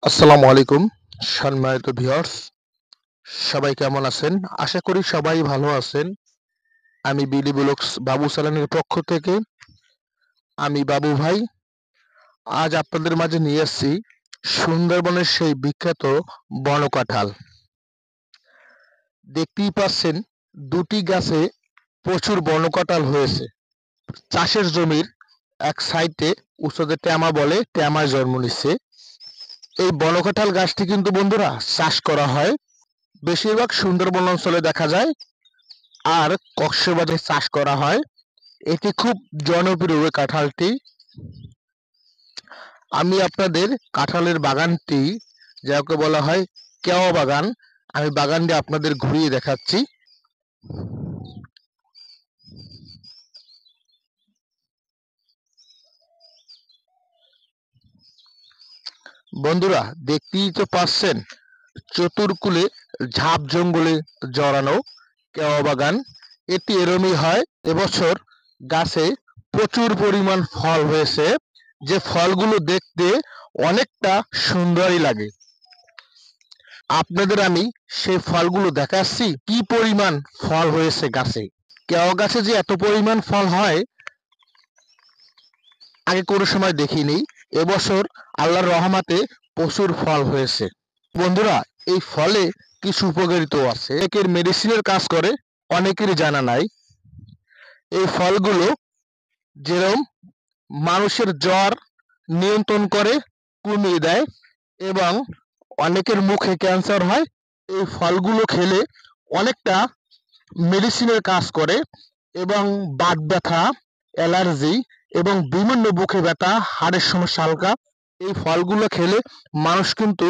আসসালামু আলাইকুম সম্মানিত ভিউয়ার্স, সবাই কেমন আছেন? আশা করি সবাই ভালো আছেন। আমি বিডি ব্লগস বাবু সালানের পক্ষ থেকে আমি বাবু ভাই আজ আপনাদের মাঝে নিয়ে এসেছি সুন্দরবনের সেই বিখ্যাত বন কাঁঠাল। দেখতেই পাচ্ছেন দুটি গাছে প্রচুর বন কাঁঠাল হয়েছে। চাষের জমির এক সাইডে উঁচুতে ট্যামা বলে ট্যামায় জন্ম নিচ্ছে। এই বন কাঁঠাল গাছটি কিন্তু বন্ধুরা চাষ করা হয়, বেশিরভাগ সুন্দরবন অঞ্চলে দেখা যায়, আর কক্সবাজারে চাষ করা হয়। এটি খুব জনপ্রিয় ওই কাঁঠালটি। আমি আপনাদের কাঁঠালের বাগানটি, যাকে বলা হয় কেওয়া বাগান, আমি বাগানটি আপনাদের ঘুরিয়ে দেখাচ্ছি। বন্ধুরা দেখতেই তো পাচ্ছেন চতুর্কুলে ঝাপ জঙ্গলে জড়ানো কেওয়া বাগান। এটি এরমই হয়। এবছর গাছে প্রচুর পরিমাণ ফল হয়েছে, যে ফলগুলো দেখতে অনেকটা সুন্দরই লাগে। আপনাদের আমি সেই ফলগুলো দেখাচ্ছি, কি পরিমাণ ফল হয়েছে গাছে। কেওয়া গাছে যে এত পরিমাণ ফল হয় আগে কোনো সময় দেখিনি। এবছর আল্লাহর রহমতে প্রচুর ফল হয়েছে। বন্ধুরা এই ফলে কিছু উপকারিতাও আছে, অনেকের মেডিসিনের কাজ করে, অনেকেরই জানা নাই। এই ফলগুলো যেরকম মানুষের জ্বর নিয়ন্ত্রণ করে, কমিয়ে দেয়, এবং অনেকের মুখে ক্যান্সার হয়। এই ফলগুলো খেলে অনেকটা মেডিসিনের কাজ করে, এবং বাত ব্যথা, অ্যালার্জি এবং বিভিন্ন বুকে ব্যথা, হাড়ের সমস্যা হালকা। এই ফলগুলো খেলে মানুষ কিন্তু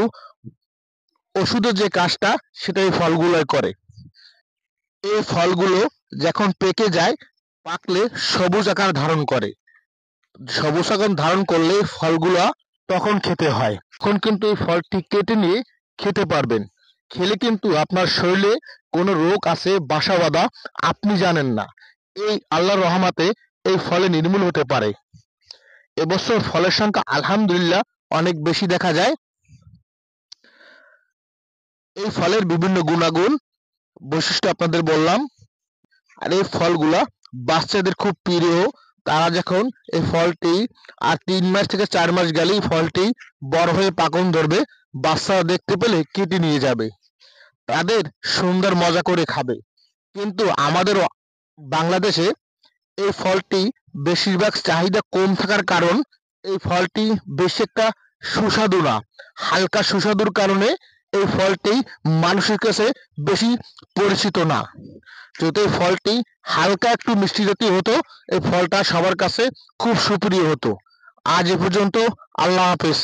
ওষুধের যে কাজটা সেটা এই ফলগুলোই করে। এই ফলগুলো যখন পেকে যায়, পাকলে সবুজ আকার ধারণ করে। সবুজ আকার ধারণ করলে ফলগুলা তখন খেতে হয়। তখন কিন্তু এই ফলটি কেটে নিয়ে খেতে পারবেন। খেলে কিন্তু আপনার শরীরে কোনো রোগ আছে বাসা বাঁধা, আপনি জানেন না। এই আল্লাহর রহমতে এই ফলে নির্মূল হতে পারে। এবছর ফলের সংখ্যা আলহামদুলিল্লাহ অনেক বেশি দেখা যায়। এই ফলের বিভিন্ন গুণাগুণ বৈশিষ্ট্য আপনাদের বললাম। আর এই ফলগুলা বাচ্চাদের খুব প্রিয়। তারা যখন এই ফলটি আর 3 মাস থেকে 4 মাস গেলেই ফলটি বড় হয়ে পাকন ধরবে, বাচ্চারা দেখতে পেলে কেটে নিয়ে যাবে, তাদের সুন্দর মজা করে খাবে। কিন্তু আমাদের বাংলাদেশে এই ফলটি বেশিরভাগ চাহিদা কম থাকার কারণ এই ফলটি বেশি একটা সুস্বাদু না। হালকা সুস্বাদুর কারণে এই ফলটি মানুষের কাছে বেশি পরিচিত না। যদি এই ফলটি হালকা একটু মিষ্টি জাতীয় হতো, এই ফলটা সবার কাছে খুব সুপ্রিয় হতো। আজ এ পর্যন্ত। আল্লাহ হাফেজ।